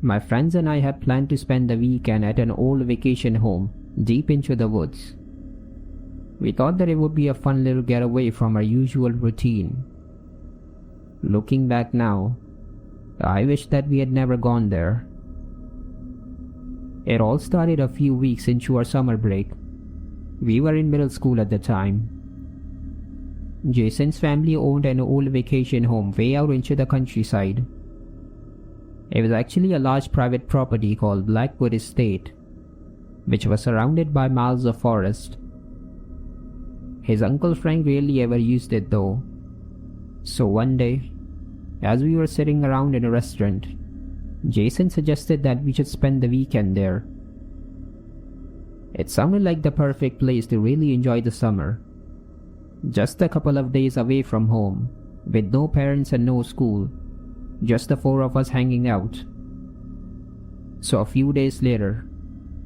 My friends and I had planned to spend the weekend at an old vacation home deep into the woods. We thought that it would be a fun little getaway from our usual routine. Looking back now, I wish that we had never gone there. It all started a few weeks into our summer break. We were in middle school at the time. Jason's family owned an old vacation home way out into the countryside. It was actually a large private property called Blackwood Estate, which was surrounded by miles of forest. His uncle Frank rarely ever used it though. So one day, as we were sitting around in a restaurant, Jason suggested that we should spend the weekend there. It sounded like the perfect place to really enjoy the summer. Just a couple of days away from home, with no parents and no school, just the four of us hanging out. So a few days later,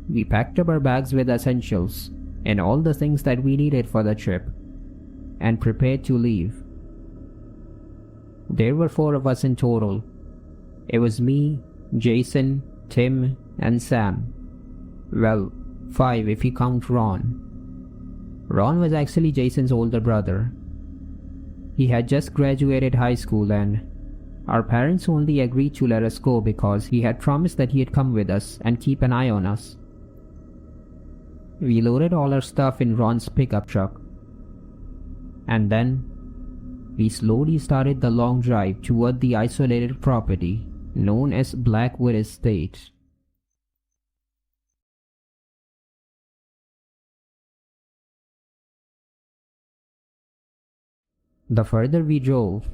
we packed up our bags with essentials and all the things that we needed for the trip, and prepared to leave. There were four of us in total. It was me, Jason, Tim, and Sam. Well, 5 if you count Ron. Ron was actually Jason's older brother. He had just graduated high school and our parents only agreed to let us go because he had promised that he'd come with us and keep an eye on us. We loaded all our stuff in Ron's pickup truck. And then, we slowly started the long drive toward the isolated property known as Blackwood Estate. The further we drove,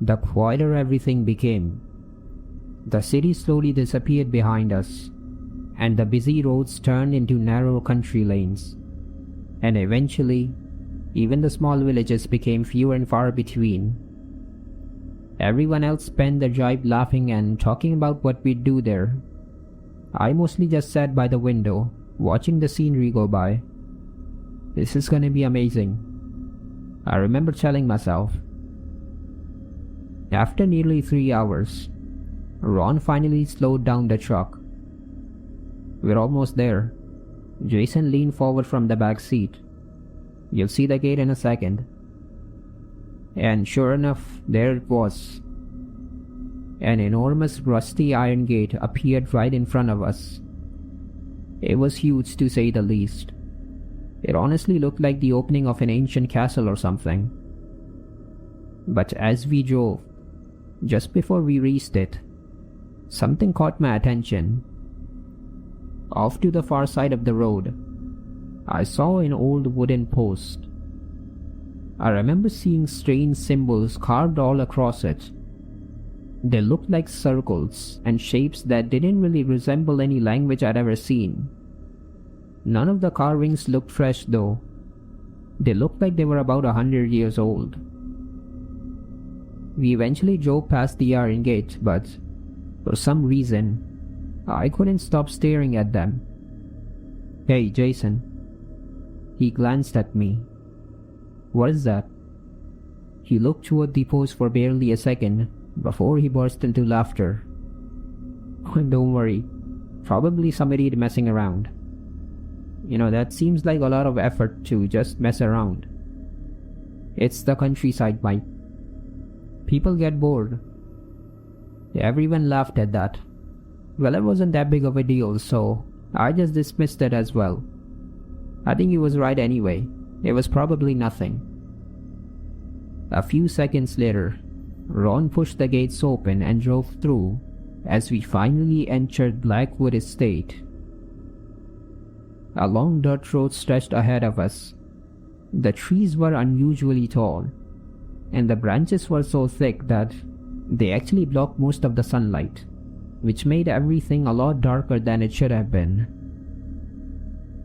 the quieter everything became. The city slowly disappeared behind us, and the busy roads turned into narrow country lanes. And eventually, even the small villages became fewer and far between. Everyone else spent their drive laughing and talking about what we'd do there. I mostly just sat by the window, watching the scenery go by. This is gonna be amazing, I remember telling myself. After nearly 3 hours, Ron finally slowed down the truck. We're almost there. Jason leaned forward from the back seat. You'll see the gate in a second. And sure enough, there it was. An enormous rusty iron gate appeared right in front of us. It was huge to say the least. It honestly looked like the opening of an ancient castle or something. But as we drove, just before we reached it, something caught my attention. Off to the far side of the road, I saw an old wooden post. I remember seeing strange symbols carved all across it. They looked like circles and shapes that didn't really resemble any language I'd ever seen. None of the carvings looked fresh though. They looked like they were about 100 years old. We eventually drove past the iron gate, but for some reason, I couldn't stop staring at them. Hey, Jason. He glanced at me. What is that? He looked toward the post for barely a second before he burst into laughter. Don't worry. Probably some idiot messing around. That seems like a lot of effort to just mess around. It's the countryside, Mike. People get bored. Everyone laughed at that. Well, it wasn't that big of a deal, so I just dismissed it as well. I think he was right anyway. It was probably nothing. A few seconds later, Ron pushed the gates open and drove through as we finally entered Blackwood Estate. A long dirt road stretched ahead of us. The trees were unusually tall, and the branches were so thick that they actually blocked most of the sunlight, which made everything a lot darker than it should have been.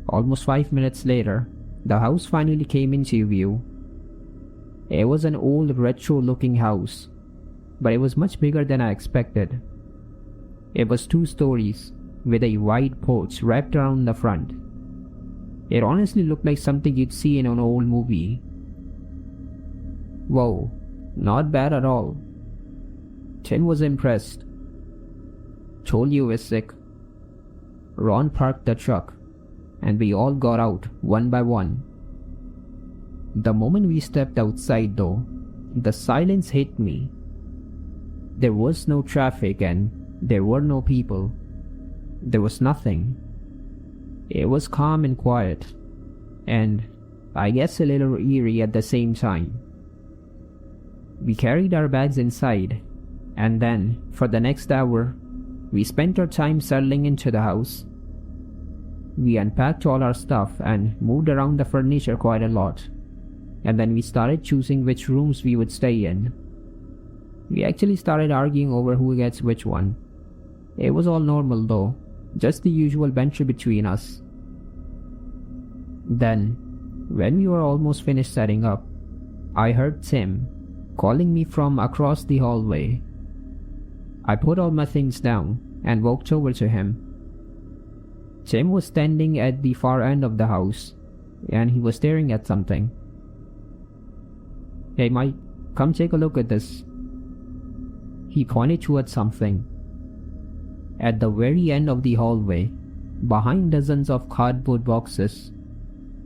Almost 5 minutes later, the house finally came into view. It was an old retro-looking house, but it was much bigger than I expected. It was 2 stories, with a wide porch wrapped around the front. It honestly looked like something you'd see in an old movie. Whoa, not bad at all. Tim was impressed. Told you we're sick. Ron parked the truck, and we all got out one by one. The moment we stepped outside, though, the silence hit me. There was no traffic and there were no people. There was nothing. It was calm and quiet, and I guess a little eerie at the same time. We carried our bags inside, and then, for the next hour, we spent our time settling into the house. We unpacked all our stuff and moved around the furniture quite a lot, and then we started choosing which rooms we would stay in. We actually started arguing over who gets which one. It was all normal though, just the usual banter between us. Then, when we were almost finished setting up, I heard Tim calling me from across the hallway. I put all my things down and walked over to him. Tim was standing at the far end of the house, and he was staring at something. "Hey Mike, come take a look at this." He pointed towards something. At the very end of the hallway, behind dozens of cardboard boxes,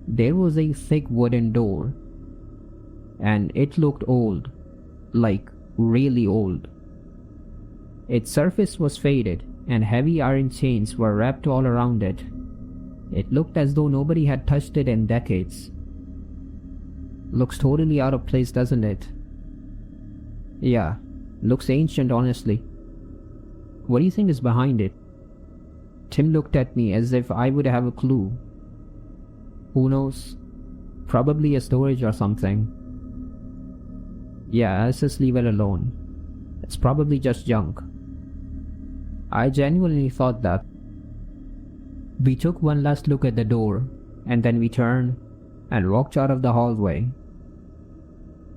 there was a thick wooden door. And it looked old, like really old. Its surface was faded and heavy iron chains were wrapped all around it. It looked as though nobody had touched it in decades. Looks totally out of place, doesn't it? Yeah, looks ancient honestly. What do you think is behind it? Tim looked at me as if I would have a clue. Who knows? Probably a storage or something. Yeah, let's just leave it alone. It's probably just junk. I genuinely thought that. We took one last look at the door, and then we turned and walked out of the hallway.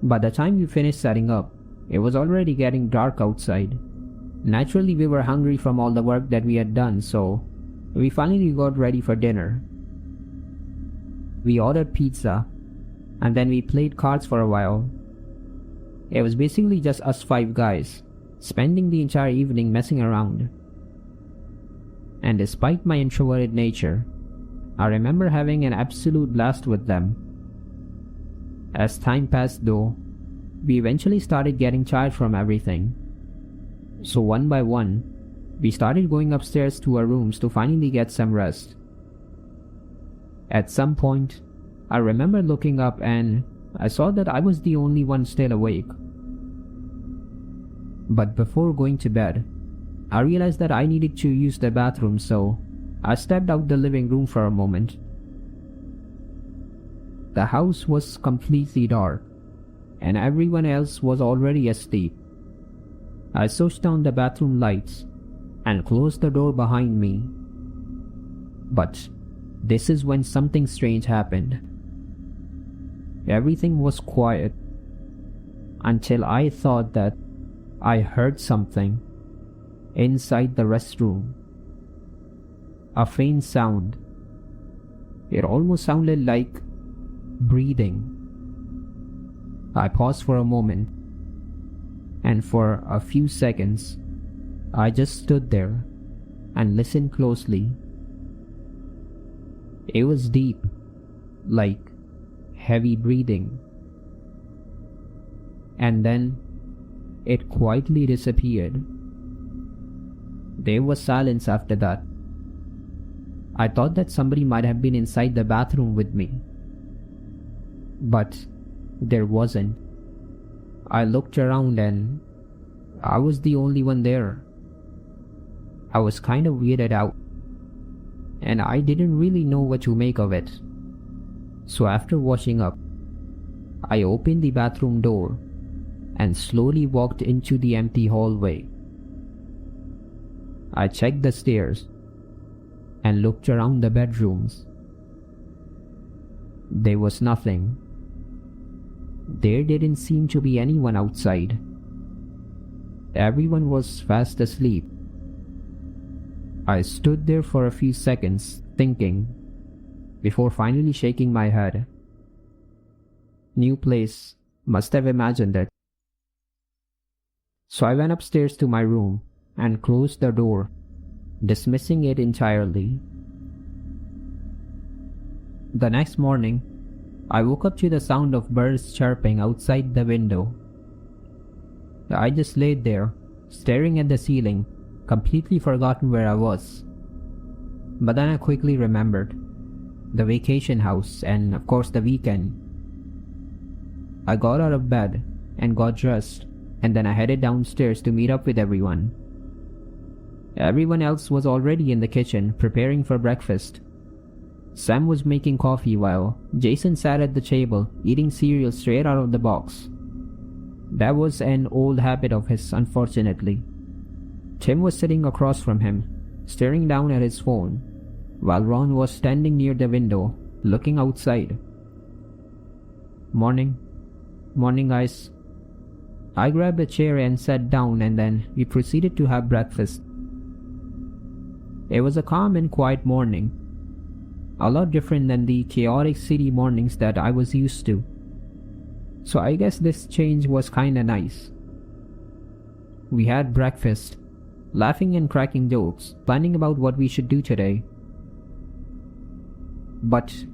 By the time we finished setting up, it was already getting dark outside. Naturally, we were hungry from all the work that we had done, so we finally got ready for dinner. We ordered pizza, and then we played cards for a while. It was basically just us 5 guys, spending the entire evening messing around. And despite my introverted nature, I remember having an absolute blast with them. As time passed though, we eventually started getting tired from everything. So one by one, we started going upstairs to our rooms to finally get some rest. At some point, I remember looking up and I saw that I was the only one still awake. But before going to bed, I realized that I needed to use the bathroom, so I stepped out the living room for a moment. The house was completely dark, and everyone else was already asleep. I switched on the bathroom lights and closed the door behind me. But this is when something strange happened. Everything was quiet until I thought that I heard something inside the restroom. A faint sound. It almost sounded like breathing. I paused for a moment, and for a few seconds, I just stood there and listened closely. It was deep, like heavy breathing. And then it quietly disappeared. There was silence after that. I thought that somebody might have been inside the bathroom with me. But there wasn't. I looked around and I was the only one there. I was kind of weirded out, and I didn't really know what to make of it. So after washing up, I opened the bathroom door and slowly walked into the empty hallway. I checked the stairs and looked around the bedrooms. There was nothing. There didn't seem to be anyone outside. Everyone was fast asleep. I stood there for a few seconds thinking, before finally shaking my head. New place, must have imagined it. So I went upstairs to my room and closed the door dismissing it entirely. The next morning, I woke up to the sound of birds chirping outside the window. I just laid there, staring at the ceiling, completely forgotten where I was. But then I quickly remembered the vacation house and, of course, the weekend. I got out of bed and got dressed, and then I headed downstairs to meet up with everyone. Everyone else was already in the kitchen preparing for breakfast. Sam was making coffee while Jason sat at the table eating cereal straight out of the box. That was an old habit of his, unfortunately. Tim was sitting across from him, staring down at his phone, while Ron was standing near the window, looking outside. Morning, guys." I grabbed a chair and sat down, and then we proceeded to have breakfast. It was a calm and quiet morning, a lot different than the chaotic city mornings that I was used to. So I guess this change was kinda nice. We had breakfast, laughing and cracking jokes, planning about what we should do today. But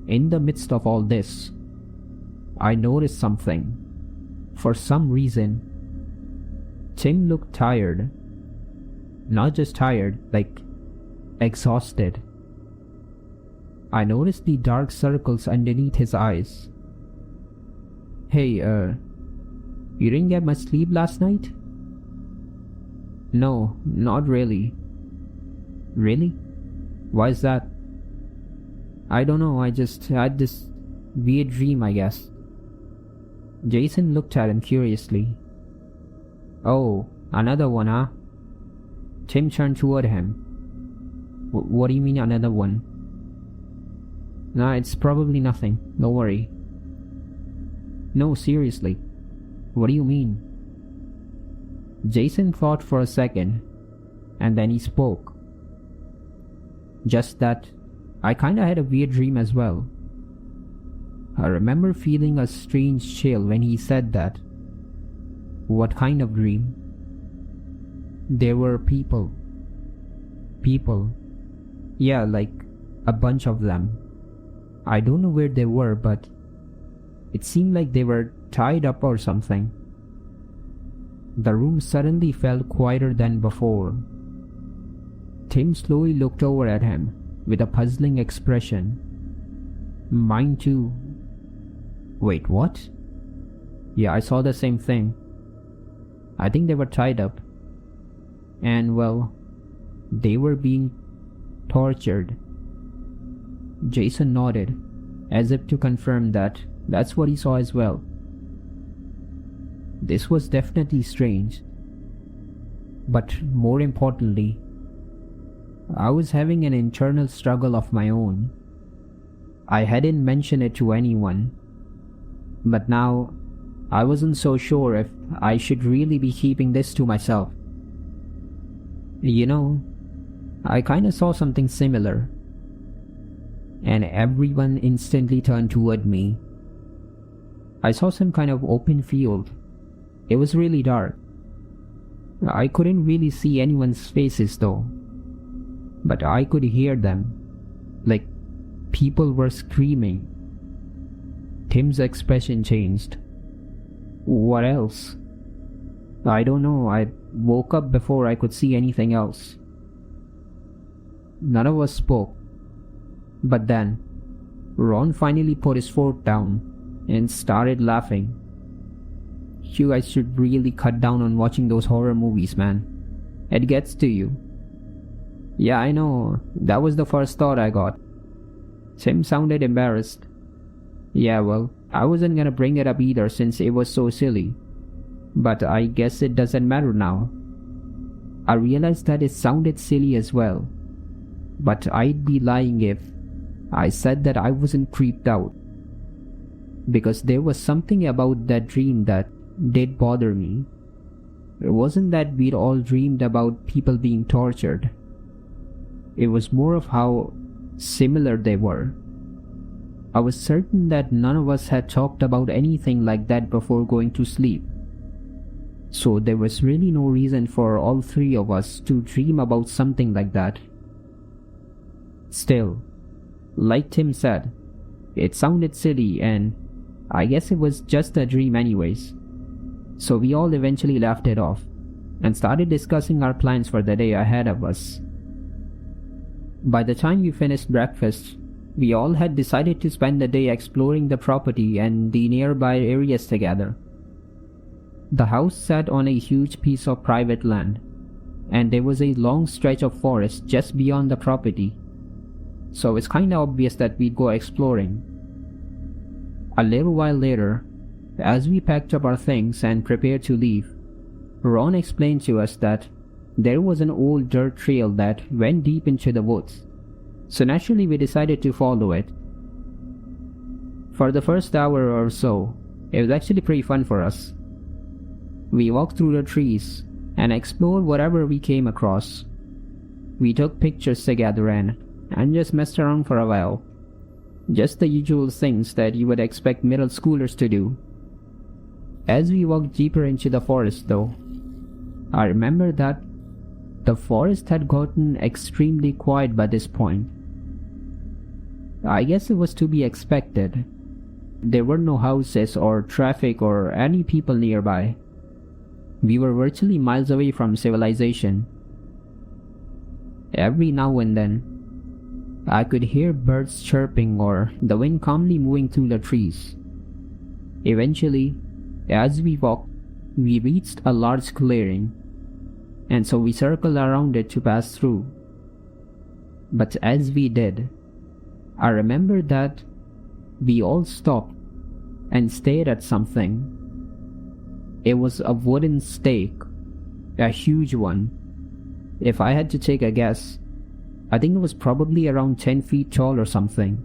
in the midst of all this, I noticed something. For some reason, Tim looked tired. Not just tired, like exhausted. I noticed the dark circles underneath his eyes. "Hey, you didn't get much sleep last night?" "No, not really." "Really? Why is that?" "I don't know, I just had this weird dream, I guess." Jason looked at him curiously. "Oh, another one, huh?" Tim turned toward him. What do you mean, another one?" "Nah, it's probably nothing. Don't worry." "No, seriously. What do you mean?" Jason thought for a second, and then he spoke. "Just that I kinda had a weird dream as well." I remember feeling a strange chill when he said that. "What kind of dream?" "There were people. People. Yeah, like a bunch of them. I don't know where they were, but it seemed like they were tied up or something." The room suddenly felt quieter than before. Tim slowly looked over at him with a puzzling expression. "Mine too." "Wait, what?" "Yeah, I saw the same thing. I think they were tied up. And, well, they were being tortured." Jason nodded, as if to confirm that that's what he saw as well. This was definitely strange. But more importantly, I was having an internal struggle of my own. I hadn't mentioned it to anyone, but now I wasn't so sure if I should really be keeping this to myself. "You know, I kinda saw something similar." And everyone instantly turned toward me. I saw some kind of open field. It was really dark. I couldn't really see anyone's faces though, but I could hear them, like people were screaming. Tim's expression changed. "What else?" "I don't know, I woke up before I could see anything else." None of us spoke. But then, Ron finally put his fork down and started laughing. "You guys should really cut down on watching those horror movies, man. It gets to you." "Yeah, I know. That was the first thought I got." Tim sounded embarrassed. "Yeah, well, I wasn't gonna bring it up either since it was so silly. But I guess it doesn't matter now." I realized that it sounded silly as well. But I'd be lying if I said that I wasn't creeped out. Because there was something about that dream that did bother me. It wasn't that we'd all dreamed about people being tortured. It was more of how similar they were. I was certain that none of us had talked about anything like that before going to sleep. So there was really no reason for all three of us to dream about something like that. Still, like Tim said, it sounded silly and I guess it was just a dream anyways. So we all eventually laughed it off and started discussing our plans for the day ahead of us. By the time we finished breakfast, we all had decided to spend the day exploring the property and the nearby areas together. The house sat on a huge piece of private land, and there was a long stretch of forest just beyond the property, so it's kinda obvious that we'd go exploring. A little while later, as we packed up our things and prepared to leave, Ron explained to us that there was an old dirt trail that went deep into the woods, so naturally we decided to follow it. For the first hour or so, it was actually pretty fun for us. We walked through the trees and explored whatever we came across. We took pictures together and just messed around for a while. Just the usual things that you would expect middle schoolers to do. As we walked deeper into the forest though, I remember that the forest had gotten extremely quiet by this point. I guess it was to be expected. There were no houses or traffic or any people nearby. We were virtually miles away from civilization. Every now and then, I could hear birds chirping or the wind calmly moving through the trees. Eventually, as we walked, we reached a large clearing, and so we circled around it to pass through. But as we did, I remembered that we all stopped and stared at something. It was a wooden stake, a huge one. If I had to take a guess, I think it was probably around 10 feet tall or something.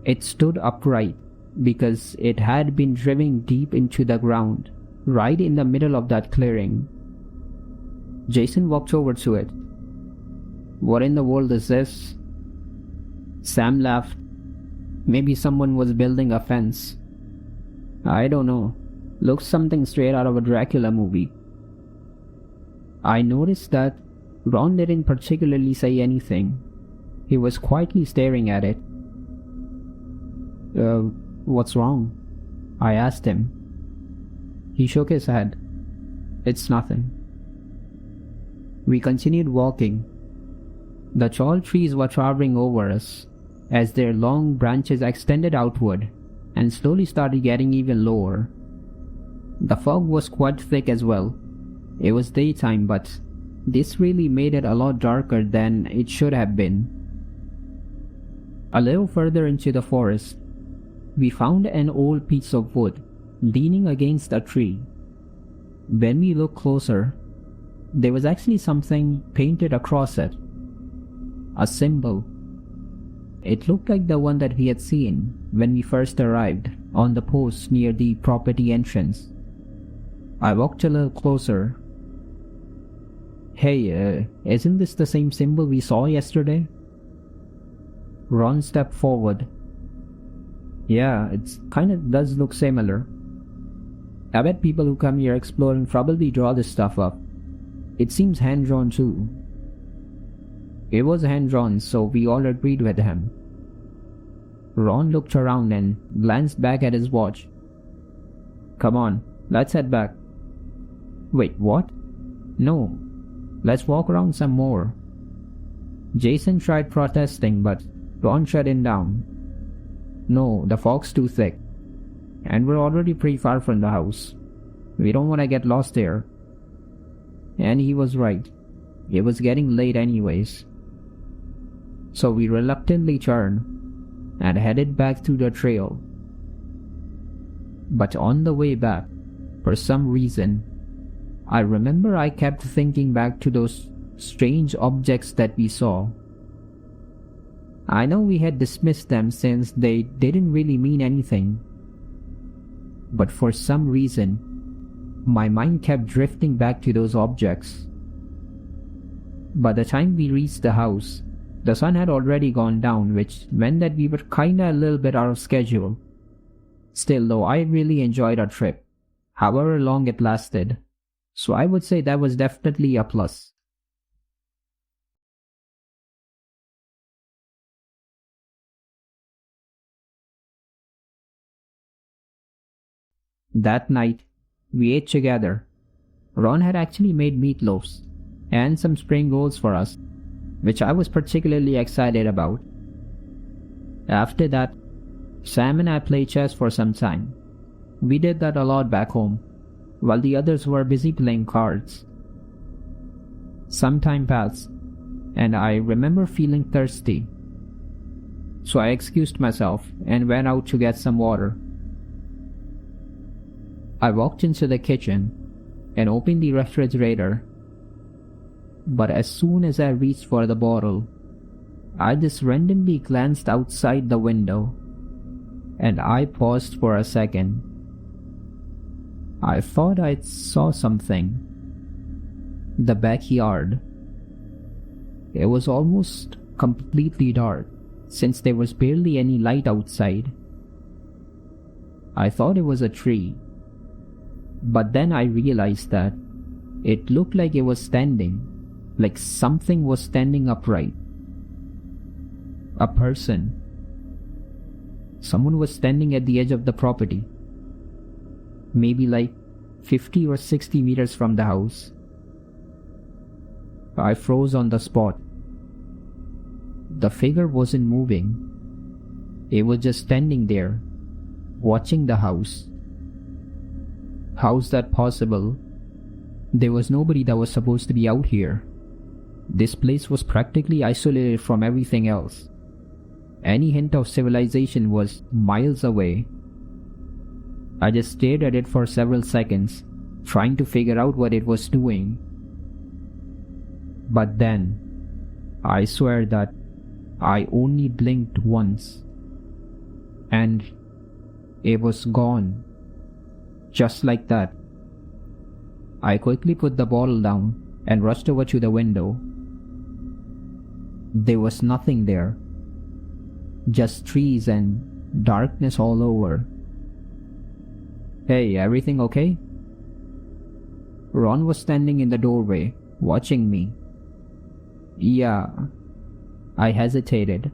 It stood upright because it had been driven deep into the ground, right in the middle of that clearing. Jason walked over to it. "What in the world is this?" Sam laughed. "Maybe someone was building a fence." "I don't know. Looks something straight out of a Dracula movie." I noticed that Ron didn't particularly say anything. He was quietly staring at it. What's wrong?" I asked him. He shook his head. "It's nothing." We continued walking. The tall trees were towering over us as their long branches extended outward and slowly started getting even lower. The fog was quite thick as well. It was daytime, but this really made it a lot darker than it should have been. A little further into the forest, we found an old piece of wood leaning against a tree. When we looked closer, there was actually something painted across it. A symbol. It looked like the one that we had seen when we first arrived on the post near the property entrance. I walked a little closer. "Hey, isn't this the same symbol we saw yesterday?" Ron stepped forward. "Yeah, it kinda does look similar. I bet people who come here exploring probably draw this stuff up. It seems hand-drawn too." It was hand-drawn, so we all agreed with him. Ron looked around and glanced back at his watch. "Come on, let's head back." "Wait, what?" "No, let's walk around some more." Jason tried protesting, but Ron shut him down. "No, the fog's too thick. And we're already pretty far from the house. We don't want to get lost here." And he was right. It was getting late anyways. So we reluctantly turned and headed back through the trail. But on the way back, for some reason, I remember I kept thinking back to those strange objects that we saw. I know we had dismissed them since they didn't really mean anything, but for some reason, my mind kept drifting back to those objects. By the time we reached the house, the sun had already gone down, which meant that we were kinda a little bit out of schedule. Still though, I really enjoyed our trip. however long it lasted, so I would say that was definitely a plus. That night, we ate together. Ron had actually made meatloaves and some spring rolls for us, which I was particularly excited about. After that, Sam and I played chess for some time. We did that a lot back home, while the others were busy playing cards. Some time passed, and I remember feeling thirsty. So I excused myself and went out to get some water. I walked into the kitchen and opened the refrigerator, but as soon as I reached for the bottle, I just randomly glanced outside the window, and I paused for a second. I thought I saw something. The backyard. It was almost completely dark, since there was barely any light outside. I thought it was a tree, but then I realized that it looked like it was standing, like something was standing upright. A person. Someone was standing at the edge of the property, maybe like 50 or 60 meters from the house. I froze on the spot. The figure wasn't moving. It was just standing there, watching the house. How's that possible? There was nobody that was supposed to be out here. This place was practically isolated from everything else. Any hint of civilization was miles away. I just stared at it for several seconds, trying to figure out what it was doing. But then, I swear that I only blinked once, and it was gone. Just like that. I quickly put the bottle down and rushed over to the window. There was nothing there. Just trees and darkness all over. Hey, everything okay? Ron was standing in the doorway, watching me. Yeah. I hesitated.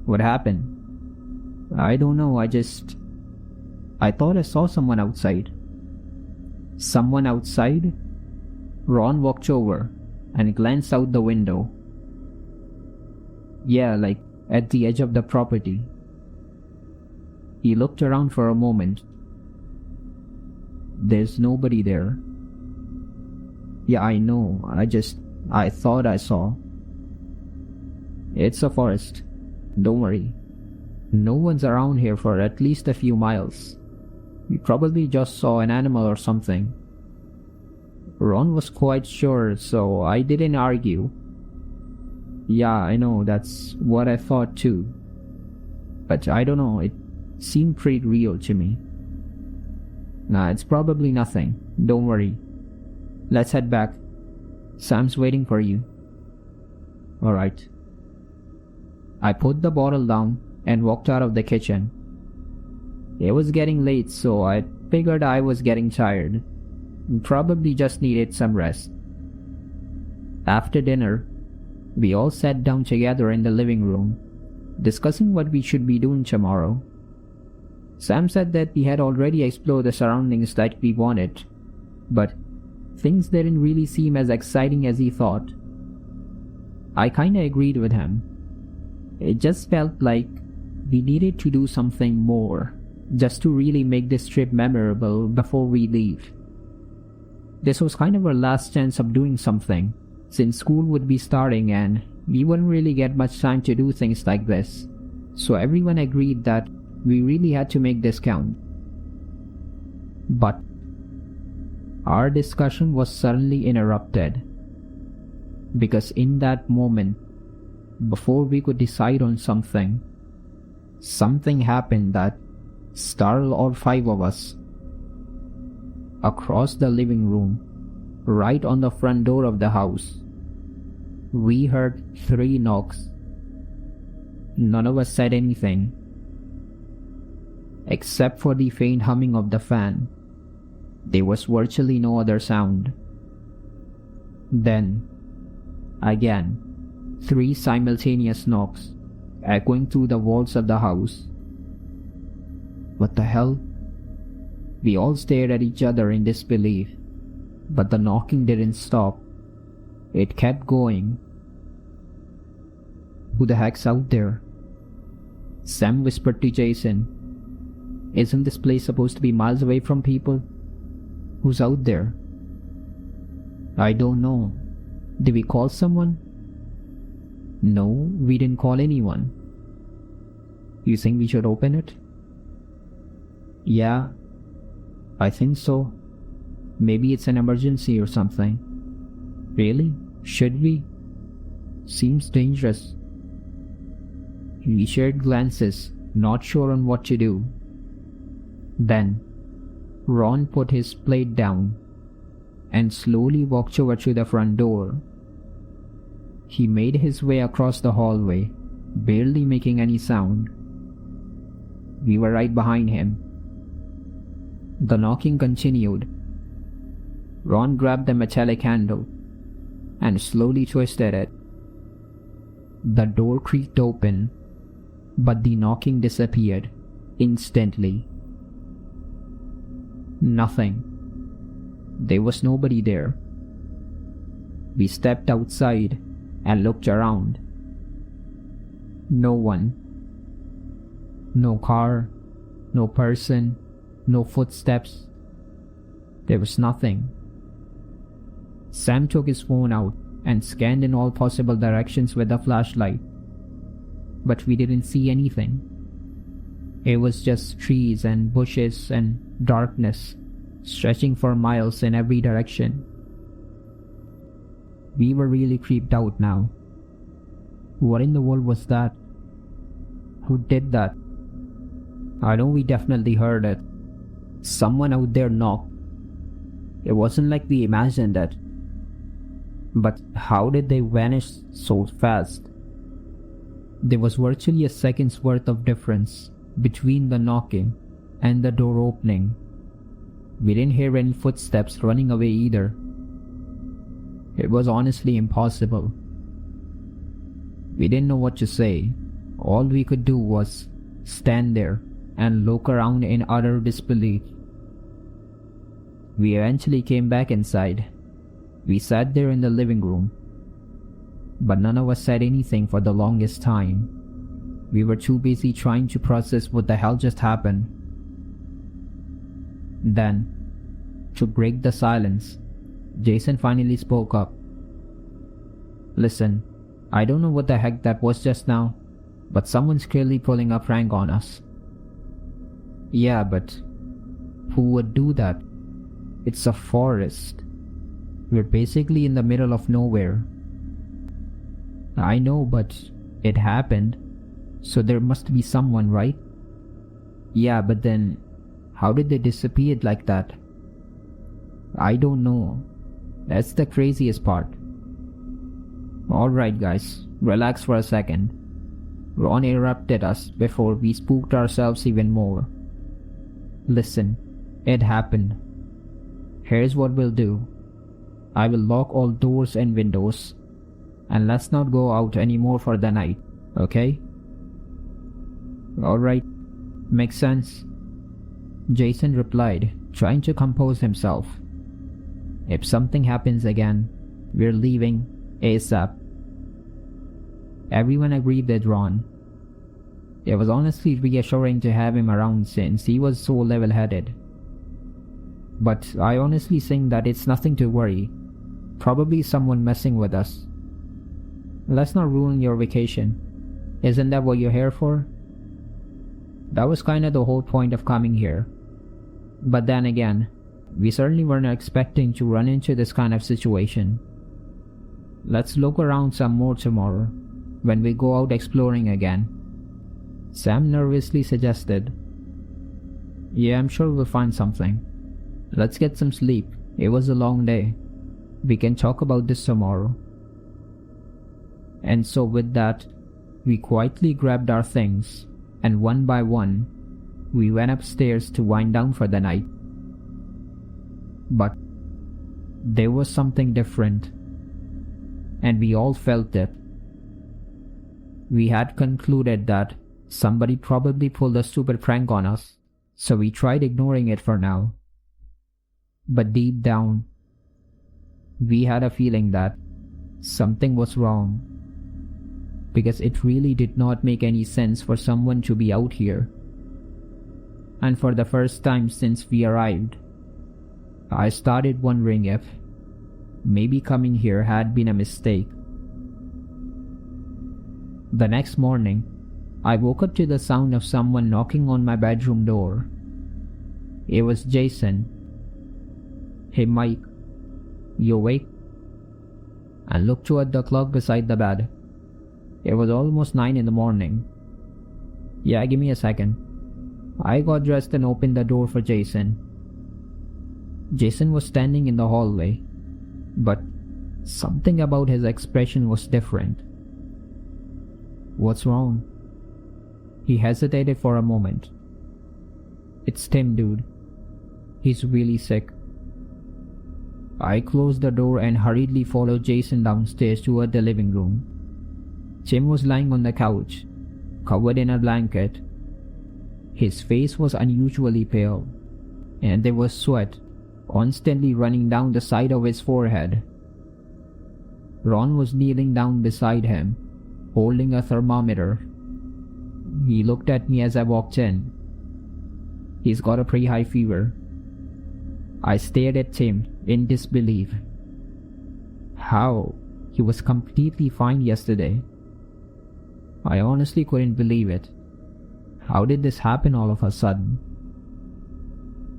What happened? I don't know, I thought I saw someone outside. Someone outside? Ron walked over and glanced out the window. Yeah, like at the edge of the property. He looked around for a moment. There's nobody there. Yeah, I know. I thought I saw. It's a forest. Don't worry. No one's around here for at least a few miles. We probably just saw an animal or something. Ron was quite sure, so I didn't argue. Yeah, I know, that's what I thought too. But I don't know, it seemed pretty real to me. Nah, it's probably nothing. Don't worry. Let's head back. Sam's waiting for you. Alright. I put the bottle down and walked out of the kitchen. It was getting late, so I figured I was getting tired. Probably just needed some rest. After dinner, we all sat down together in the living room, discussing what we should be doing tomorrow. Sam said that we had already explored the surroundings that we wanted, but things didn't really seem as exciting as he thought. I kinda agreed with him. It just felt like we needed to do something more, just to really make this trip memorable before we leave. This was kind of our last chance of doing something, since school would be starting and we wouldn't really get much time to do things like this. So everyone agreed that we really had to make this count. But our discussion was suddenly interrupted, because in that moment, before we could decide on something happened that startled all five of us. Across the living room, right on the front door of the house, we heard 3 knocks. None of us said anything, except for the faint humming of the fan There was virtually no other sound. Then, again, 3 simultaneous knocks, echoing through the walls of the house. What the hell? We all stared at each other in disbelief, but the knocking didn't stop. It kept going. Who the heck's out there? Sam whispered to Jason. Isn't this place supposed to be miles away from people? Who's out there? I don't know. Did we call someone? No, we didn't call anyone. You think we should open it? Yeah, I think so. Maybe it's an emergency or something. Really? Should we? Seems dangerous. We shared glances, not sure on what to do. Then, Ron put his plate down and slowly walked over to the front door. He made his way across the hallway, barely making any sound. We were right behind him. The knocking continued. Ron grabbed the metallic handle and slowly twisted it. The door creaked open, but the knocking disappeared instantly. Nothing. There was nobody there. We stepped outside and looked around. No one. No car, no person, no footsteps. There was nothing. Sam took his phone out and scanned in all possible directions with a flashlight, but we didn't see anything. It was just trees and bushes and darkness stretching for miles in every direction. We were really creeped out now. What in the world was that? Who did that? I know we definitely heard it. Someone out there knocked. It wasn't like we imagined it. But how did they vanish so fast? There was virtually a second's worth of difference between the knocking and the door opening. We didn't hear any footsteps running away either. It was honestly impossible. We didn't know what to say. All we could do was stand there and look around in utter disbelief. We eventually came back inside. We sat there in the living room, but none of us said anything for the longest time. We were too busy trying to process what the hell just happened. Then, to break the silence, Jason finally spoke up. Listen, I don't know what the heck that was just now, but someone's clearly pulling a prank on us. Yeah, but who would do that? It's a forest. We're basically in the middle of nowhere. I know, but it happened, so there must be someone, right? Yeah, but then, how did they disappear like that? I don't know. That's the craziest part. Alright guys, relax for a second. Ron interrupted us before we spooked ourselves even more. Listen, it happened. Here's what we'll do. I will lock all doors and windows, and let's not go out anymore for the night, okay? Alright, makes sense. Jason replied, trying to compose himself. If something happens again, we're leaving ASAP. Everyone agreed with Ron. It was honestly reassuring to have him around since he was so level-headed. But I honestly think that it's nothing to worry. Probably someone messing with us. Let's not ruin your vacation. Isn't that what you're here for? That was kinda the whole point of coming here. But then again, we certainly weren't expecting to run into this kind of situation. Let's look around some more tomorrow, when we go out exploring again. Sam nervously suggested. Yeah, I'm sure we'll find something. Let's get some sleep. It was a long day. We can talk about this tomorrow. And so with that, we quietly grabbed our things, and one by one, we went upstairs to wind down for the night. But there was something different, and we all felt it. We had concluded that somebody probably pulled a stupid prank on us, so we tried ignoring it for now. But deep down, we had a feeling that something was wrong, because it really did not make any sense for someone to be out here. And for the first time since we arrived, I started wondering if maybe coming here had been a mistake. The next morning, I woke up to the sound of someone knocking on my bedroom door. It was Jason. "Hey Mike, you awake?" I looked toward the clock beside the bed. It was almost 9 in the morning. "Yeah, give me a second." I got dressed and opened the door for Jason. Jason was standing in the hallway, but something about his expression was different. "What's wrong?" He hesitated for a moment. "It's Tim, dude. He's really sick." I closed the door and hurriedly followed Jason downstairs toward the living room. Tim was lying on the couch, covered in a blanket. His face was unusually pale, and there was sweat constantly running down the side of his forehead. Ron was kneeling down beside him, holding a thermometer. He looked at me as I walked in. "He's got a pretty high fever." I stared at Tim in disbelief. How? He was completely fine yesterday. I honestly couldn't believe it. How did this happen all of a sudden?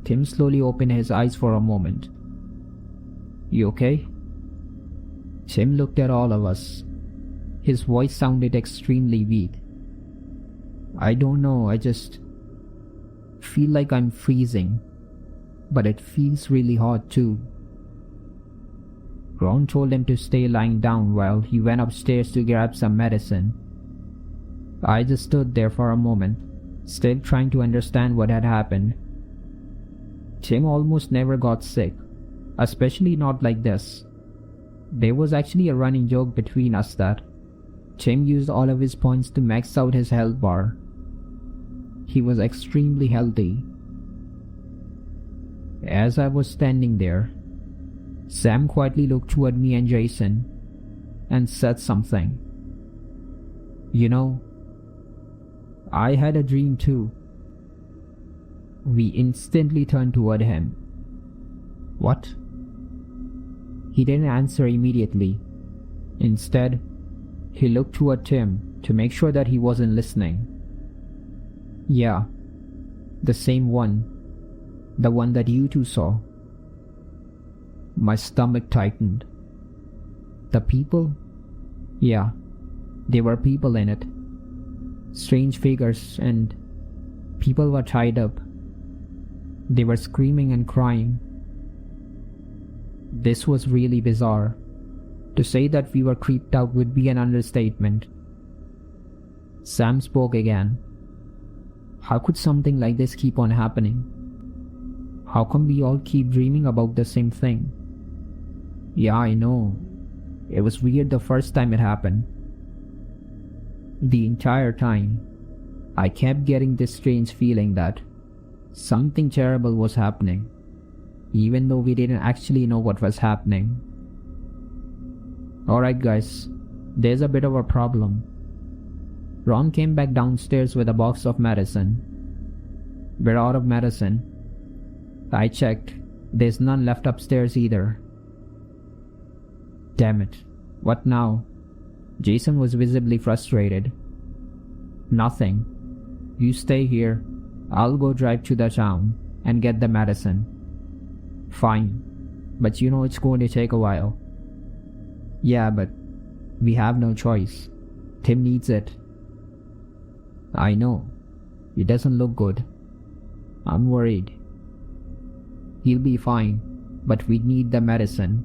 Tim slowly opened his eyes for a moment. "You okay?" Tim looked at all of us. His voice sounded extremely weak. "I don't know, I just feel like I'm freezing, but it feels really hot too." Ron told him to stay lying down while he went upstairs to grab some medicine. I just stood there for a moment, still trying to understand what had happened. Tim almost never got sick, especially not like this. There was actually a running joke between us that Tim used all of his points to max out his health bar. He was extremely healthy. As I was standing there, Sam quietly looked toward me and Jason and said something. "You know, I had a dream too." We instantly turned toward him. "What?" He didn't answer immediately. Instead, he looked toward Tim to make sure that he wasn't listening. "Yeah, the same one. The one that you two saw." My stomach tightened. The people? Yeah, there were people in it. Strange figures, and people were tied up. They were screaming and crying. This was really bizarre. To say that we were creeped out would be an understatement. Sam spoke again. "How could something like this keep on happening? How come we all keep dreaming about the same thing?" "Yeah, I know. It was weird the first time it happened. The entire time, I kept getting this strange feeling that something terrible was happening, even though we didn't actually know what was happening." "Alright guys, there's a bit of a problem." Ron came back downstairs with a box of medicine. "We're out of medicine." I checked. There's none left upstairs either. "Damn it. What now?" Jason was visibly frustrated. "Nothing. You stay here. I'll go drive to the town and get the medicine." "Fine. But you know it's going to take a while." "Yeah, but we have no choice. Tim needs it." "I know. It doesn't look good. I'm worried." "He'll be fine, but we need the medicine."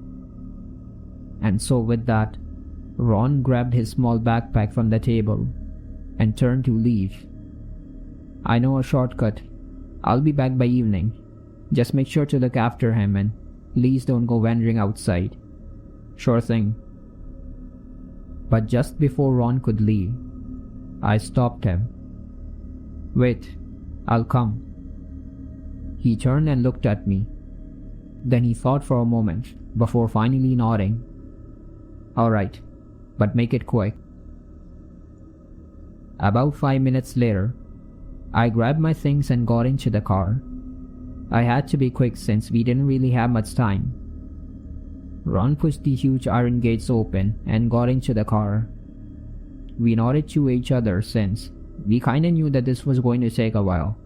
And so with that, Ron grabbed his small backpack from the table and turned to leave. "I know a shortcut. I'll be back by evening. Just make sure to look after him and Please don't go wandering outside." "Sure thing." But just before Ron could leave, I stopped him. "Wait, I'll come." He turned and looked at me. Then he thought for a moment before finally nodding. "All right, but make it quick." About 5 minutes later, I grabbed my things and got into the car. I had to be quick since we didn't really have much time. Ron pushed the huge iron gates open and got into the car. We nodded to each other since we kinda knew that this was going to take a while.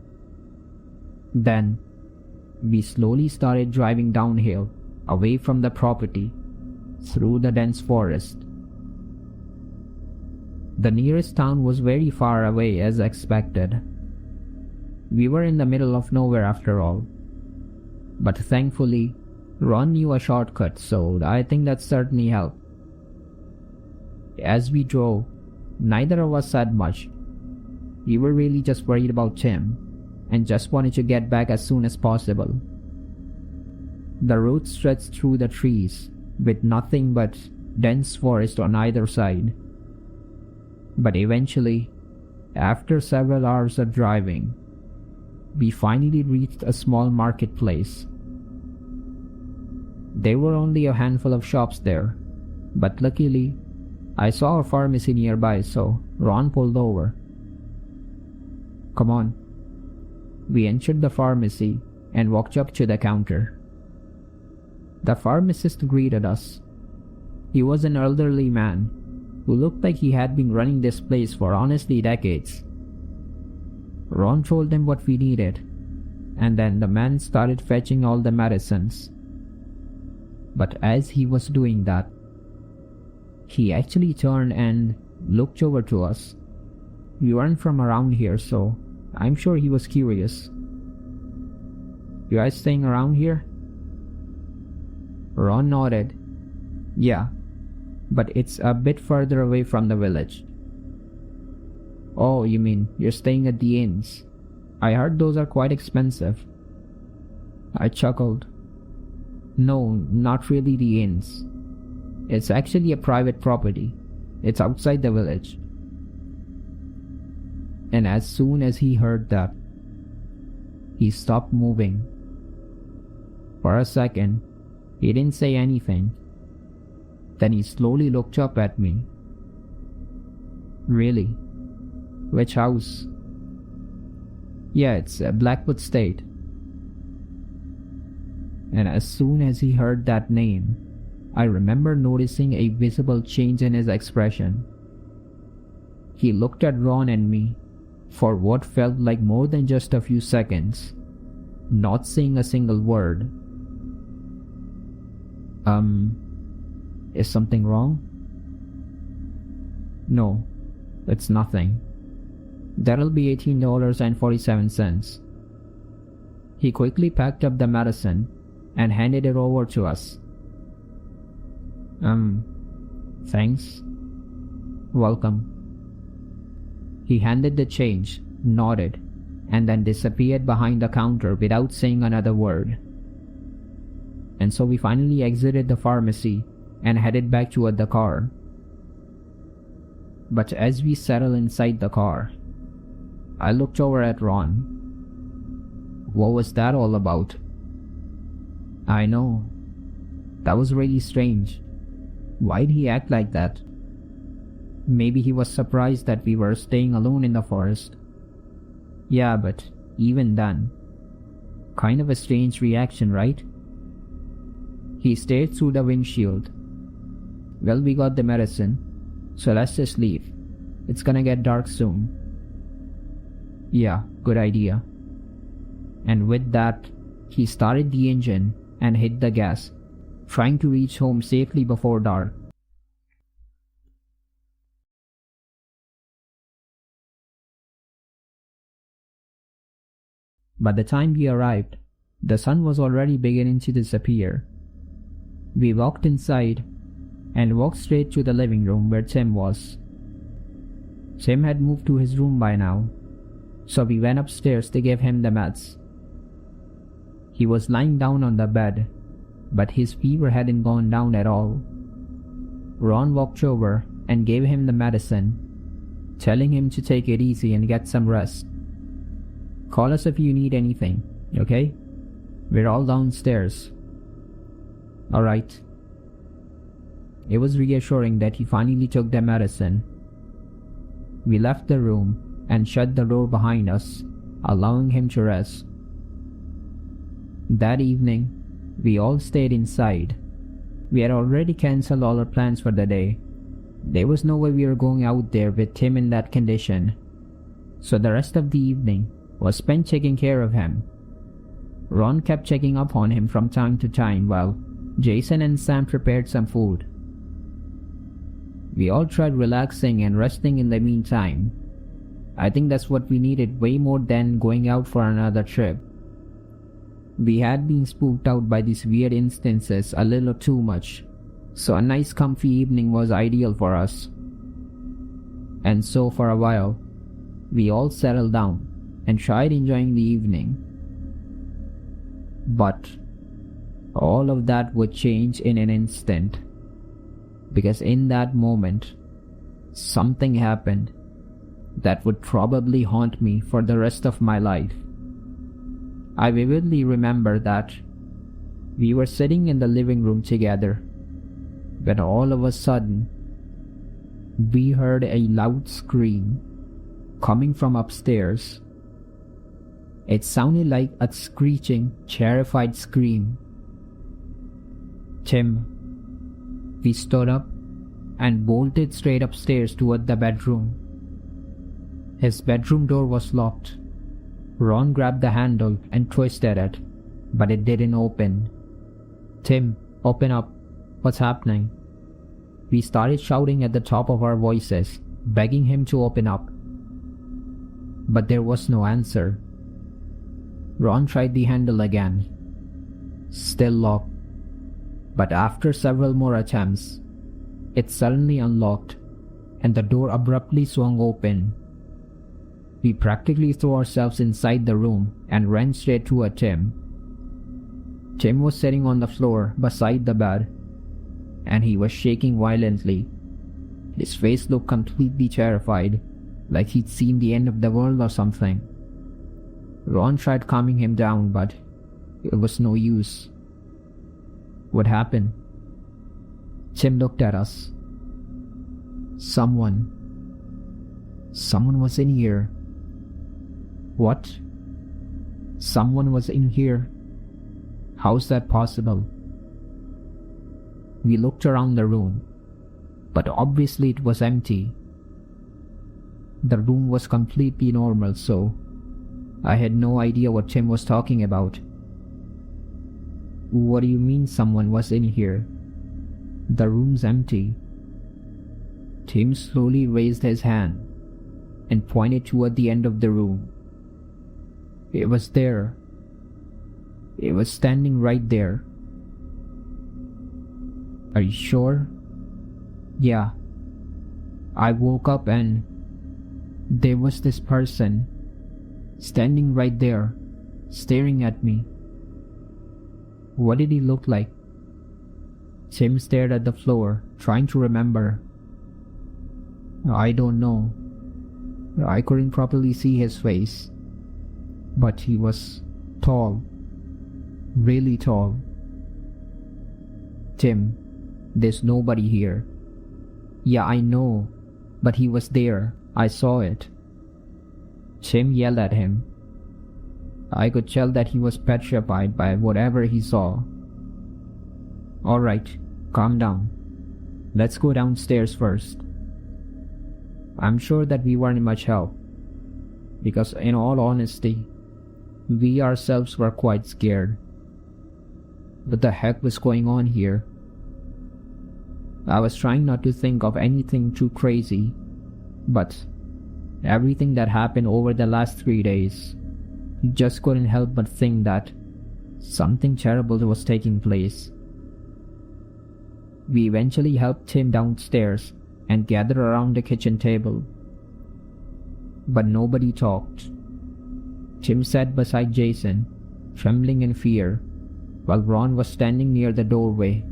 Then, we slowly started driving downhill, away from the property, through the dense forest. The nearest town was very far away as expected. We were in the middle of nowhere after all. But thankfully, Ron knew a shortcut, so I think that certainly helped. As we drove, neither of us said much. We were really just worried about Tim, and just wanted to get back as soon as possible. The road stretched through the trees, with nothing but dense forest on either side. But eventually, after several hours of driving, we finally reached a small marketplace. There were only a handful of shops there, but luckily, I saw a pharmacy nearby, so Ron pulled over. "Come on." We entered the pharmacy and walked up to the counter. The pharmacist greeted us. He was an elderly man who looked like he had been running this place for honestly decades. Ron told him what we needed, and then the man started fetching all the medicines. But as he was doing that, he actually turned and looked over to us. We weren't from around here, so I'm sure he was curious. "You guys staying around here?" Ron nodded. "Yeah, but it's a bit further away from the village." "Oh, you mean you're staying at the inns? I heard those are quite expensive." I chuckled. "No, not really the inns. It's actually a private property. It's outside the village." And as soon as he heard that, he stopped moving. For a second, he didn't say anything. Then he slowly looked up at me. "Really? Which house?" "Yeah, it's Blackwood Estate." And as soon as he heard that name, I remember noticing a visible change in his expression. He looked at Ron and me for what felt like more than just a few seconds, not saying a single word. Is something wrong?" "No, it's nothing. That'll be $18.47. He quickly packed up the medicine and handed it over to us. Thanks. Welcome." He handed the change, nodded, and then disappeared behind the counter without saying another word. And so we finally exited the pharmacy and headed back toward the car. But as we settled inside the car, I looked over at Ron. What was that all about? I know. That was really strange. Why'd he act like that? Maybe he was surprised that we were staying alone in the forest. Yeah, but even then, kind of a strange reaction, right? He stared through the windshield. Well, we got the medicine, so let's just leave. It's gonna get dark soon. Yeah, good idea. And with that, he started the engine and hit the gas, trying to reach home safely before dark. By the time we arrived, the sun was already beginning to disappear. We walked inside and walked straight to the living room where Tim was. Tim had moved to his room by now, so we went upstairs to give him the meds. He was lying down on the bed, but his fever hadn't gone down at all. Ron walked over and gave him the medicine, telling him to take it easy and get some rest. Call us if you need anything, okay? We're all downstairs. Alright. It was reassuring that he finally took the medicine. We left the room and shut the door behind us, allowing him to rest. That evening, we all stayed inside. We had already cancelled all our plans for the day. There was no way we were going out there with Tim in that condition. So the rest of the evening was spent taking care of him. Ron kept checking up on him from time to time while Jason and Sam prepared some food. We all tried relaxing and resting in the meantime. I think that's what we needed way more than going out for another trip. We had been spooked out by these weird instances a little too much, so a nice comfy evening was ideal for us. And so for a while, we all settled down and tried enjoying the evening. But all of that would change in an instant, because in that moment, something happened that would probably haunt me for the rest of my life. I vividly remember that we were sitting in the living room together when all of a sudden we heard a loud scream coming from upstairs. It sounded like a screeching, terrified scream. Tim. We stood up and bolted straight upstairs toward the bedroom. His bedroom door was locked. Ron grabbed the handle and twisted it, but it didn't open. Tim, open up. What's happening? We started shouting at the top of our voices, begging him to open up. But there was no answer. Ron tried the handle again. Still locked. But after several more attempts, it suddenly unlocked and the door abruptly swung open. We practically threw ourselves inside the room and ran straight toward Tim. Tim was sitting on the floor beside the bed, and he was shaking violently. His face looked completely terrified, like he'd seen the end of the world or something. Ron tried calming him down, but it was no use. What happened? Tim looked at us. Someone was in here. What? Someone was in here? How's that possible? We looked around the room, but obviously it was empty. The room was completely normal, so I had no idea what Tim was talking about. What do you mean someone was in here? The room's empty. Tim slowly raised his hand and pointed toward the end of the room. It was there. It was standing right there. Are you sure? Yeah. I woke up and there was this person standing right there, staring at me. What did he look like? Tim stared at the floor, trying to remember. I don't know. I couldn't properly see his face, but he was tall, really tall. Tim, there's nobody here. Yeah, I know, but he was there. I saw it. Tim yelled at him. I could tell that he was petrified by whatever he saw. Alright, calm down. Let's go downstairs first. I'm sure that we weren't much help, because in all honesty, we ourselves were quite scared. What the heck was going on here? I was trying not to think of anything too crazy, but everything that happened over the last 3 days, just couldn't help but think that something terrible was taking place. We eventually helped Tim downstairs and gathered around the kitchen table. But nobody talked. Tim sat beside Jason, trembling in fear. while Ron was standing near the doorway,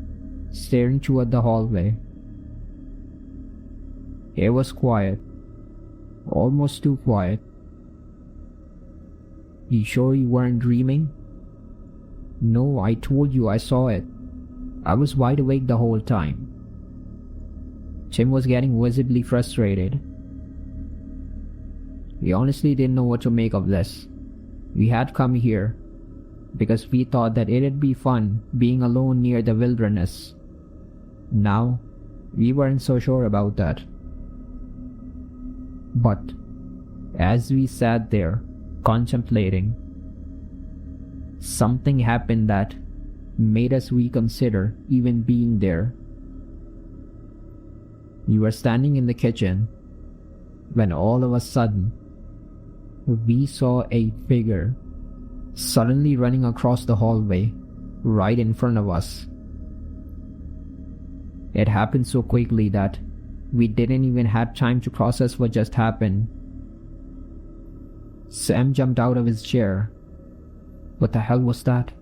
staring toward the hallway. It was quiet, almost too quiet. You sure you weren't dreaming? No, I told you I saw it. I was wide awake the whole time. Tim was getting visibly frustrated. We honestly didn't know what to make of this. We had come here because we thought that it'd be fun being alone near the wilderness. Now, we weren't so sure about that. But, as we sat there, contemplating, something happened that made us reconsider even being there. We were standing in the kitchen when all of a sudden, we saw a figure suddenly running across the hallway right in front of us. It happened so quickly that we didn't even have time to process what just happened. Sam jumped out of his chair. What the hell was that?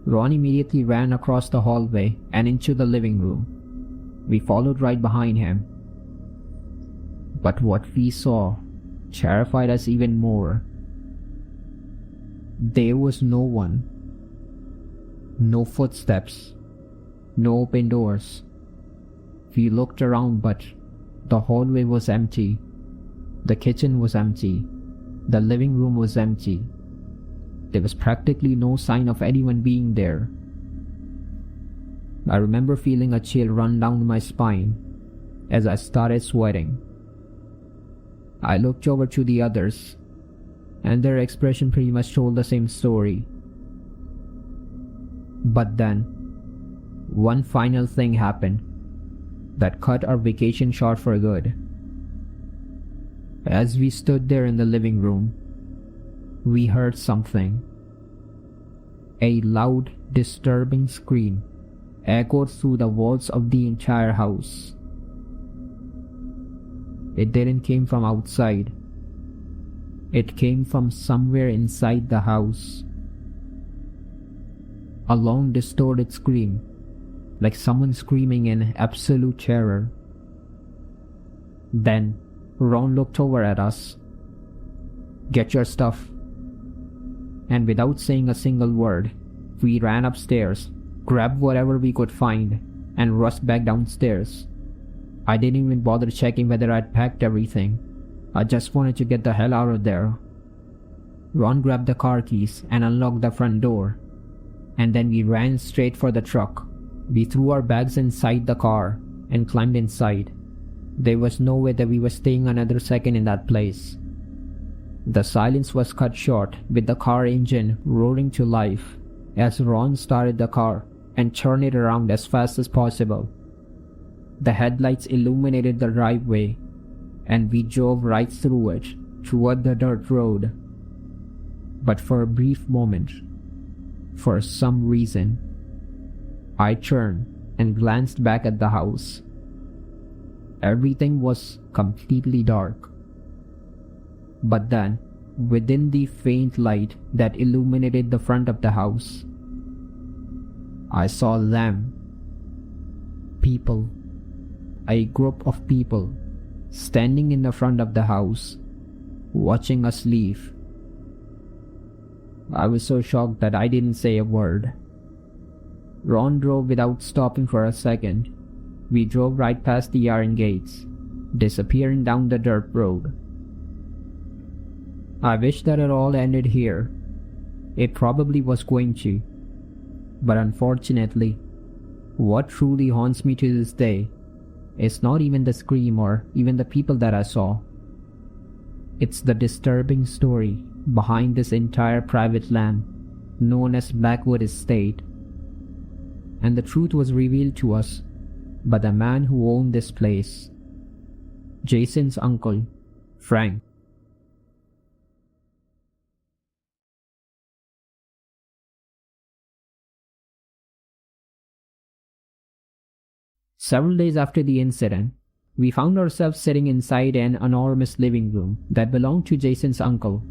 Ron immediately ran across the hallway and into the living room. We followed right behind him. But what we saw terrified us even more. There was no one. No footsteps. No open doors. We looked around, but the hallway was empty. The kitchen was empty. The living room was empty. There was practically no sign of anyone being there. I remember feeling a chill run down my spine as I started sweating. I looked over to the others, and their expression pretty much told the same story. But then, one final thing happened that cut our vacation short for good. As we stood there in the living room, we heard something. A loud, disturbing scream echoed through the walls of the entire house. It didn't come from outside. It came from somewhere inside the house. A long, distorted scream, like someone screaming in absolute terror. Then, Ron looked over at us. "Get your stuff." And without saying a single word, we ran upstairs, grabbed whatever we could find, and rushed back downstairs. I didn't even bother checking whether I'd packed everything. I just wanted to get the hell out of there. Ron grabbed the car keys and unlocked the front door. And then we ran straight for the truck. We threw our bags inside the car and climbed inside. There was no way that we were staying another second in that place. The silence was cut short with the car engine roaring to life as Ron started the car and turned it around as fast as possible. The headlights illuminated the driveway, and we drove right through it toward the dirt road. But for a brief moment, for some reason, I turned and glanced back at the house. Everything was completely dark. But then, within the faint light that illuminated the front of the house, I saw them. People. A group of people standing in the front of the house, watching us leave. I was so shocked that I didn't say a word. Ron drove without stopping for a second. We drove right past the iron gates, disappearing down the dirt road. I wish that it all ended here. It probably was going to. But unfortunately, what truly haunts me to this day is not even the scream or even the people that I saw. It's the disturbing story behind this entire private land known as Blackwood Estate. And the truth was revealed to us by the man who owned this place, Jason's uncle, Frank. Several days after the incident, we found ourselves sitting inside an enormous living room that belonged to Jason's uncle.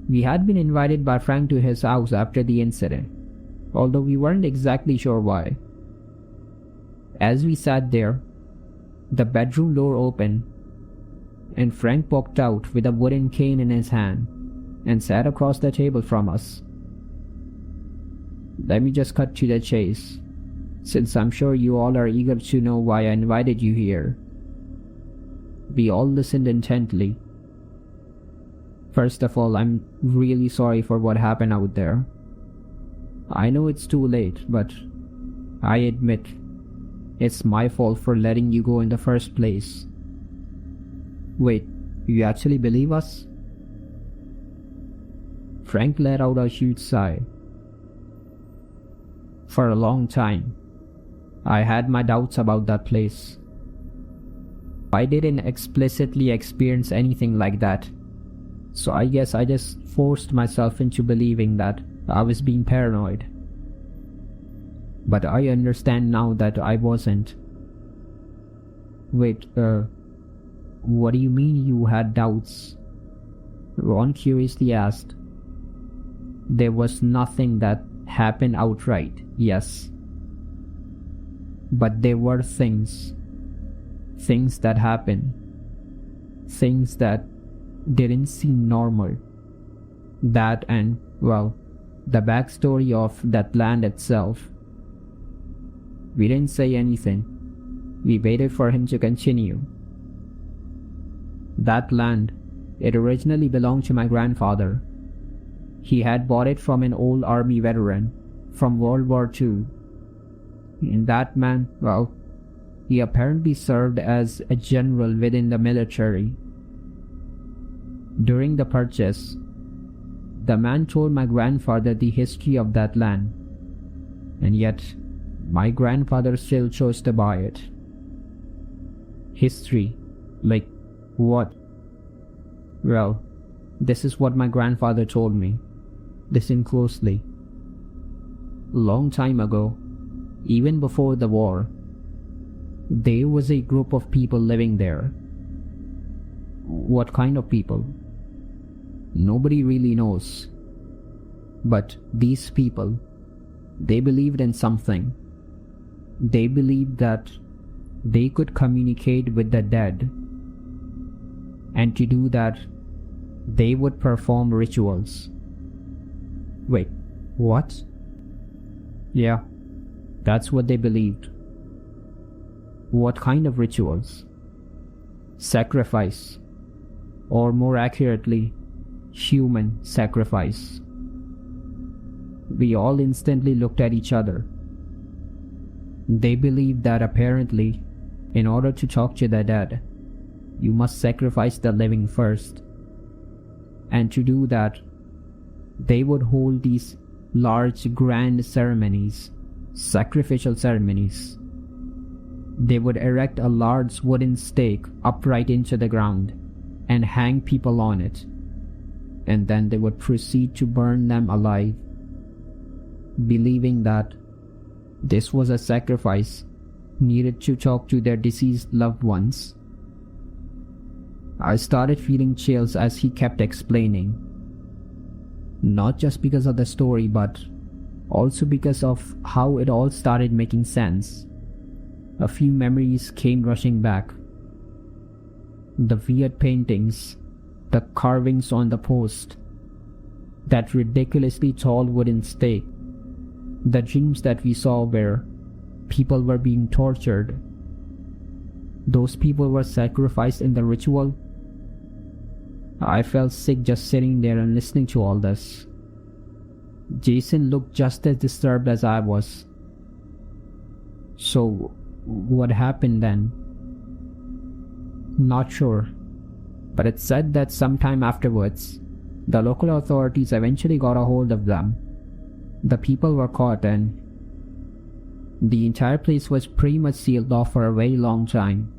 We had been invited by Frank to his house after the incident, although we weren't exactly sure why. As we sat there, the bedroom door opened, and Frank walked out with a wooden cane in his hand and sat across the table from us. Let me just cut to the chase, since I'm sure you all are eager to know why I invited you here. We all listened intently. First of all, I'm really sorry for what happened out there. I know it's too late, but I admit it's my fault for letting you go in the first place. Wait, you actually believe us? Frank let out a huge sigh. For a long time, I had my doubts about that place. I didn't explicitly experience anything like that, so I guess I just forced myself into believing that I was being paranoid. But I understand now that I wasn't. Wait, what do you mean you had doubts? Ron curiously asked. There was nothing that happened outright, yes. But there were things that happened. Things that didn't seem normal. That and, well, the backstory of that land itself. We didn't say anything. We waited for him to continue. That land, it originally belonged to my grandfather. He had bought it from an old army veteran from World War II. And that man, well, he apparently served as a general within the military. During the purchase, the man told my grandfather the history of that land, and yet my grandfather still chose to buy it. History? Like what? Well, this is what my grandfather told me. Listen closely. Long time ago, even before the war, there was a group of people living there. What kind of people? Nobody really knows. But these people, they believed in something. They believed that they could communicate with the dead. And to do that, they would perform rituals. Wait, what? Yeah, that's what they believed. What kind of rituals? Sacrifice. Or more accurately, human sacrifice. We all instantly looked at each other. They believed that apparently, in order to talk to the dead, you must sacrifice the living first. And to do that, they would hold these large grand ceremonies, sacrificial ceremonies. They would erect a large wooden stake upright into the ground and hang people on it, and then they would proceed to burn them alive, believing that this was a sacrifice needed to talk to their deceased loved ones. I started feeling chills as he kept explaining. Not just because of the story, but also because of how it all started making sense. A few memories came rushing back. The weird paintings, the carvings on the post, that ridiculously tall wooden stake, the dreams that we saw where people were being tortured. Those people were sacrificed in the ritual. I felt sick just sitting there and listening to all this. Jason looked just as disturbed as I was. So, what happened then? Not sure, but it's said that sometime afterwards, the local authorities eventually got a hold of them. The people were caught and the entire place was pretty much sealed off for a very long time.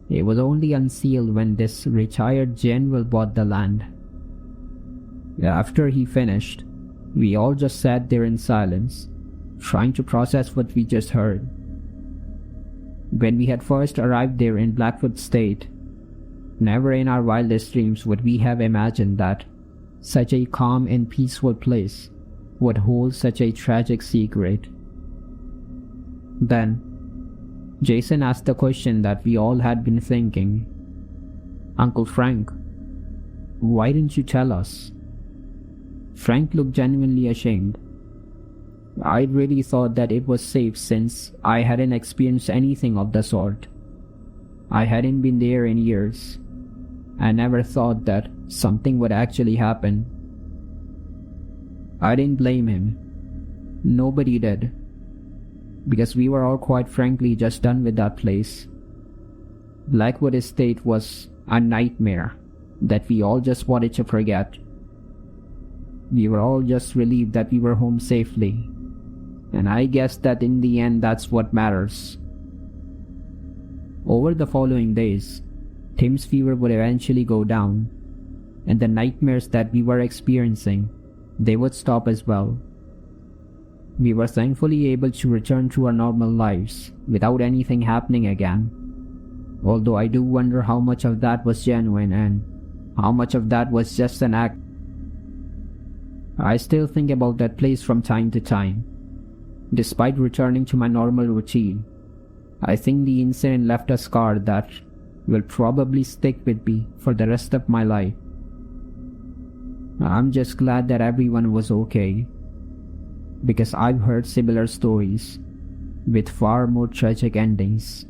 It was only unsealed when this retired general bought the land. After he finished, we all just sat there in silence, trying to process what we just heard. When we had first arrived there in Blackwood Estate, never in our wildest dreams would we have imagined that such a calm and peaceful place would hold such a tragic secret. Then, Jason asked the question that we all had been thinking. "Uncle Frank, why didn't you tell us?" Frank looked genuinely ashamed. I really thought that it was safe since I hadn't experienced anything of the sort. I hadn't been there in years. I never thought that something would actually happen. I didn't blame him. Nobody did. Because we were all quite frankly just done with that place. Blackwood Estate was a nightmare that we all just wanted to forget. We were all just relieved that we were home safely. And I guess that in the end that's what matters. Over the following days, Tim's fever would eventually go down, and the nightmares that we were experiencing, they would stop as well. We were thankfully able to return to our normal lives without anything happening again. Although I do wonder how much of that was genuine and how much of that was just an act. I still think about that place from time to time. Despite returning to my normal routine, I think the incident left a scar that will probably stick with me for the rest of my life. I'm just glad that everyone was okay, because I've heard similar stories with far more tragic endings.